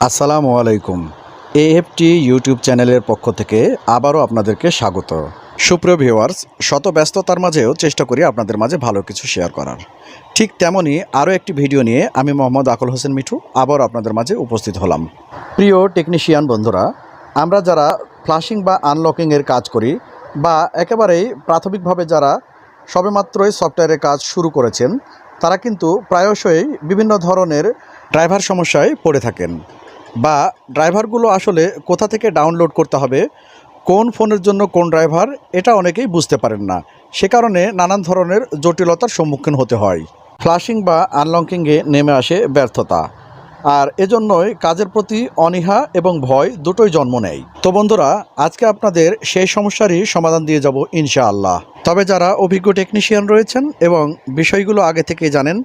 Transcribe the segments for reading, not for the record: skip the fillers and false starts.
আসসালামু আলাইকুম। AFT YouTube চ্যানেলের পক্ষ থেকে আবারও আপনাদেরকে স্বাগত। সুপ্রিয় ভিউয়ার্স, শত ব্যস্ততার মাঝেও চেষ্টা করি আপনাদের মাঝে ভালো কিছু শেয়ার করার। ঠিক তেমনই আরও একটি ভিডিও নিয়ে আমি মোহাম্মদ আকল হোসেন মিঠু আবারও আপনাদের মাঝে উপস্থিত হলাম। প্রিয় টেকনিশিয়ান বন্ধুরা, আমরা যারা ফ্লাশিং বা আনলকিংয়ের কাজ করি বা একেবারেই প্রাথমিকভাবে যারা সবেমাত্রই সফটওয়্যারের কাজ শুরু করেছেন, তারা কিন্তু প্রায়শই বিভিন্ন ধরনের ড্রাইভার সমস্যায় পড়ে থাকেন বা ড্রাইভারগুলো আসলে কোথা থেকে ডাউনলোড করতে হবে, কোন ফোনের জন্য কোন ড্রাইভার, এটা অনেকেই বুঝতে পারেন না। সে কারণে নানান ধরনের জটিলতার সম্মুখীন হতে হয়। ফ্লাশিং বা আনলকিংয়ে নেমে আসে ব্যর্থতা, আর এজন্যই কাজের প্রতি অনীহা এবং ভয় দুটোই জন্ম নেয়। তো বন্ধুরা, আজকে আপনাদের সেই সমস্যারই সমাধান দিয়ে যাব ইনশাআল্লাহ। তবে যারা অভিজ্ঞ টেকনিশিয়ান রয়েছেন এবং বিষয়গুলো আগে থেকে জানেন,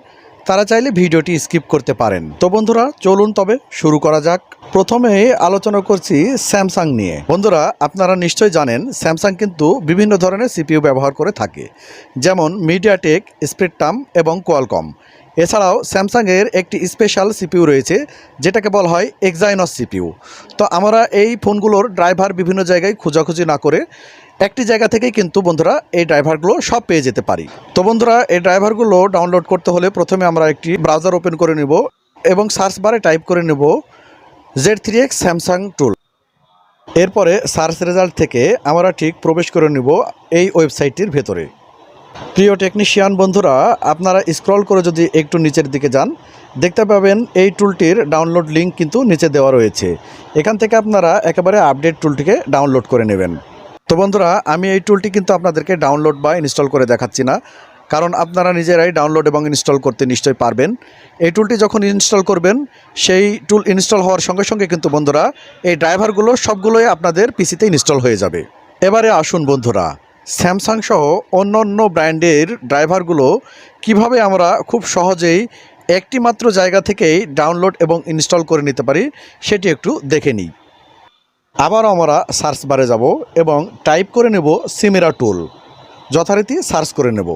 তারা চাইলে ভিডিওটি স্কিপ করতে পারেন। তো বন্ধুরা, চলুন তবে শুরু করা যাক। প্রথমে আলোচনা করছি স্যামসাং নিয়ে। বন্ধুরা, আপনারা নিশ্চয়ই জানেন স্যামসাং কিন্তু বিভিন্ন ধরনের সিপিইউ ব্যবহার করে থাকে, যেমন মিডিয়াটেক, স্প্রিডটাম এবং কোয়ালকম। এছাড়াও স্যামসাংয়ের একটি স্পেশাল সিপিইউ রয়েছে, যেটাকে বলা হয় এক্সাইনস সিপিইউ। তো আমরা এই ফোনগুলোর ড্রাইভার বিভিন্ন জায়গায় খোঁজাখুঁজি না করে একটি জায়গা থেকেই কিন্তু বন্ধুরা এই ড্রাইভারগুলো সব পেয়ে যেতে পারি। তো বন্ধুরা, এই ড্রাইভারগুলো ডাউনলোড করতে হলে প্রথমে আমরা একটি ব্রাউজার ওপেন করে নেব এবং সার্চ বারে টাইপ করে নেব Z3X স্যামসাং টুল। এরপরে সার্চ রেজাল্ট থেকে আমরা ঠিক প্রবেশ করে নেব এই ওয়েবসাইটটির ভেতরে। প্রিয় টেকনিশিয়ান বন্ধুরা, আপনারা স্ক্রল করে যদি একটু নিচের দিকে যান, দেখতে পাবেন এই টুলটির ডাউনলোড লিঙ্ক কিন্তু নিচে দেওয়া রয়েছে। এখান থেকে আপনারা একেবারে আপডেট টুলটিকে ডাউনলোড করে নেবেন। তো বন্ধুরা, আমি এই টুলটি কিন্তু আপনাদেরকে ডাউনলোড বা ইনস্টল করে দেখাচ্ছি না, কারণ আপনারা নিজেরাই ডাউনলোড এবং ইনস্টল করতে নিশ্চয়ই পারবেন। এই টুলটি যখন ইনস্টল করবেন, সেই টুল ইনস্টল হওয়ার সঙ্গে সঙ্গে কিন্তু বন্ধুরা এই ড্রাইভারগুলো সবগুলোই আপনাদের পিসিতে ইনস্টল হয়ে যাবে। এবারে আসুন বন্ধুরা, স্যামসাং সহ অন্য ব্র্যান্ডের ড্রাইভারগুলো কিভাবে আমরা খুব সহজেই একটি মাত্র জায়গা থেকেই ডাউনলোড এবং ইনস্টল করে নিতে পারি, সেটি একটু দেখে নিই। আবার আমরা সার্চ বারে যাব এবং টাইপ করে নেব সিমেরা টুল। যথারীতি সার্চ করে নেব।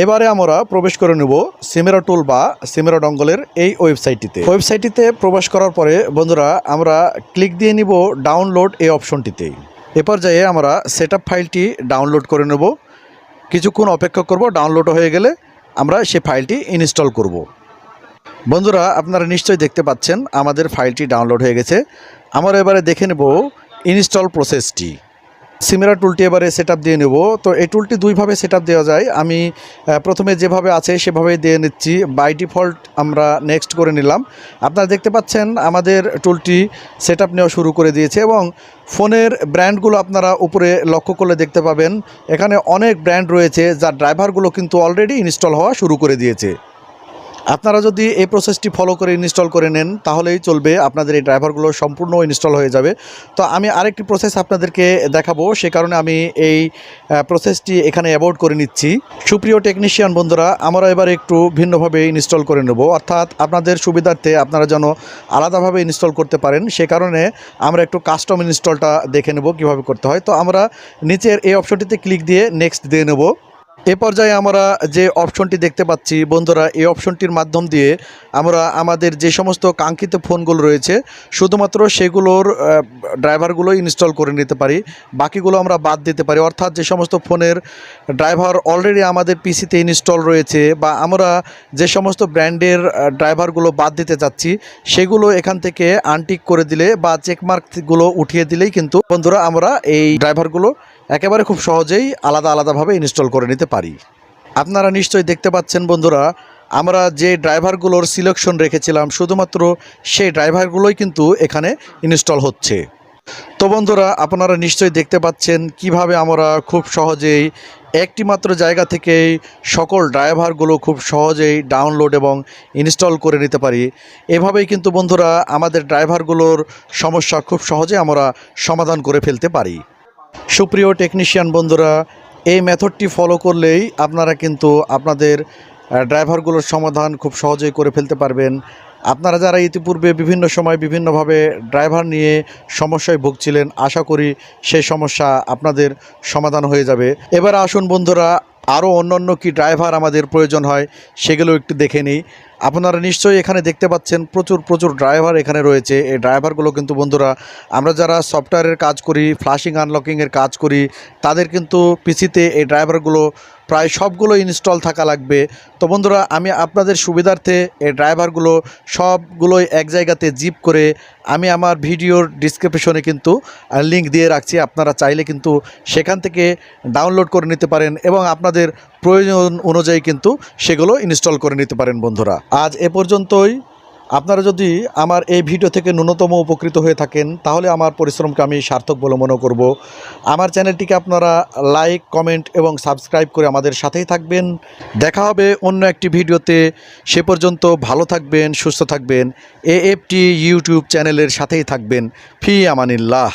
এবারে আমরা প্রবেশ করে নেব সিমেরা টুল বা সিমেরা ডঙ্গলের এই ওয়েবসাইটটিতে প্রবেশ করার পরে বন্ধুরা আমরা ক্লিক দিয়ে নিব ডাউনলোড এই অপশনটিতে। এ পর্যায়ে আমরা সেটআপ ফাইলটি ডাউনলোড করে নেব। কিছুক্ষণ অপেক্ষা করব, ডাউনলোড হয়ে গেলে আমরা সেই ফাইলটি ইনস্টল করব। বন্ধুরা, আপনারা নিশ্চয়ই দেখতে পাচ্ছেন আমাদের ফাইলটি ডাউনলোড হয়ে গেছে। আমরা এবারে দেখে নেব ইনস্টল প্রসেসটি। সিমেরা টুলটি এবারে সেটআপ দিয়ে নেব। তো এই টুলটি দুইভাবে সেটআপ দেওয়া যায়। আমি প্রথমে যেভাবে আছে সেভাবেই দিয়ে নিচ্ছি। বাই ডিফল্ট আমরা নেক্সট করে নিলাম। আপনারা দেখতে পাচ্ছেন আমাদের টুলটি সেটআপ নেওয়া শুরু করে দিয়েছে এবং ফোনের ব্র্যান্ডগুলো আপনারা উপরে লক্ষ্য করলে দেখতে পাবেন এখানে অনেক ব্র্যান্ড রয়েছে, যার ড্রাইভারগুলো কিন্তু অলরেডি ইনস্টল হওয়া শুরু করে দিয়েছে। আপনারা যদি এই প্রসেসটি ফলো করে ইনস্টল করে নেন, তাহলেই চলবে, আপনাদের এই ড্রাইভারগুলো সম্পূর্ণ ইনস্টল হয়ে যাবে। তো আমি আরেকটি প্রসেস আপনাদেরকে দেখাবো, সে কারণে আমি এই প্রসেসটি এখানে অ্যাভয়েড করে নিচ্ছি। সুপ্রিয় টেকনিশিয়ান বন্ধুরা, আমরা এবার একটু ভিন্নভাবে ইনস্টল করে নেব, অর্থাৎ আপনাদের সুবিধার্থে আপনারা যেন আলাদাভাবে ইনস্টল করতে পারেন, সে কারণে আমরা একটু কাস্টম ইনস্টলটা দেখে নেব কীভাবে করতে হয়। তো আমরা নিচের এই অপশনটিতে ক্লিক দিয়ে নেক্সট দিয়ে নেব। এ পর্যায়ে আমরা যে অপশনটি দেখতে পাচ্ছি বন্ধুরা, এই অপশনটির মাধ্যম দিয়ে আমরা আমাদের যে সমস্ত কাঙ্ক্ষিত ফোনগুলো রয়েছে শুধুমাত্র সেগুলোর ড্রাইভারগুলো ইনস্টল করে নিতে পারি, বাকিগুলো আমরা বাদ দিতে পারি। অর্থাৎ যে সমস্ত ফোনের ড্রাইভার অলরেডি আমাদের পিসিতে ইনস্টল রয়েছে বা আমরা যে সমস্ত ব্র্যান্ডের ড্রাইভারগুলো বাদ দিতে চাচ্ছি, সেগুলো এখান থেকে আনটিক করে দিলে বা চেকমার্কগুলো উঠিয়ে দিলেই কিন্তু বন্ধুরা আমরা এই ড্রাইভারগুলো একেবারে খুব সহজেই আলাদাভাবে ইনস্টল করে নিতে পারি। আপনারা নিশ্চয়ই দেখতে পাচ্ছেন বন্ধুরা, আমরা যে ড্রাইভারগুলোর সিলেকশন রেখেছিলাম শুধুমাত্র সেই ড্রাইভারগুলোই কিন্তু এখানে ইনস্টল হচ্ছে। তো বন্ধুরা, আপনারা নিশ্চয়ই দেখতে পাচ্ছেন কিভাবে আমরা খুব সহজেই একটি মাত্র জায়গা থেকেই সকল ড্রাইভারগুলো খুব সহজেই ডাউনলোড এবং ইনস্টল করে নিতে পারি। এভাবেই কিন্তু বন্ধুরা আমাদের ড্রাইভারগুলোর সমস্যা খুব সহজে আমরা সমাধান করে ফেলতে পারি। সুপ্রিয় টেকনিশিয়ান বন্ধুরা, এই মেথডটি ফলো করলেই আপনারা কিন্তু আপনাদের ড্রাইভারগুলোর সমাধান খুব সহজেই করে ফেলতে পারবেন। আপনারা যারা ইতিপূর্বে বিভিন্ন সময় বিভিন্নভাবে ড্রাইভার নিয়ে সমস্যায় ভুগছিলেন, আশা করি সেই সমস্যা আপনাদের সমাধান হয়ে যাবে। এবার আসুন বন্ধুরা, আরও অন্যান্য কি ড্রাইভার আমাদের প্রয়োজন হয় সেগুলো একটু দেখে নিই। আপনারা নিশ্চয়ই এখানে দেখতে পাচ্ছেন প্রচুর ড্রাইভার এখানে রয়েছে। এই ড্রাইভারগুলো কিন্তু বন্ধুরা, আমরা যারা সফটওয়্যারের কাজ করি, ফ্লাশিং আনলকিংয়ের কাজ করি, তাদের কিন্তু পিসিতে এই ড্রাইভারগুলো প্রায় সবগুলো ইনস্টল থাকা লাগবে। তো বন্ধুরা, আমি আপনাদের সুবিধার্থে এই ড্রাইভারগুলো সবগুলোই এক জায়গাতে জিপ করে আমি আমার ভিডিওর ডিসক্রিপশনে কিন্তু লিঙ্ক দিয়ে রাখছি। আপনারা চাইলে কিন্তু সেখান থেকে ডাউনলোড করে নিতে পারেন এবং আপনাদের প্রয়োজন অনুযায়ী কিন্তু সেগুলো ইনস্টল করে নিতে পারেন। বন্ধুরা, আজ এ পর্যন্তই। আপনারা যদি আমার এই ভিডিও থেকে ন্যূনতম উপকৃত হয়ে থাকেন, তাহলে আমার পরিশ্রমকে আমি সার্থক বলে মনে করব। আমার চ্যানেলটিকে আপনারা লাইক, কমেন্ট এবং সাবস্ক্রাইব করে আমাদের সাথেই থাকবেন। দেখা হবে অন্য একটি ভিডিওতে। সে পর্যন্ত ভালো থাকবেন, সুস্থ থাকবেন। এএফটি ইউটিউব চ্যানেলের সাথেই থাকবেন। ফি আমানিল্লাহ।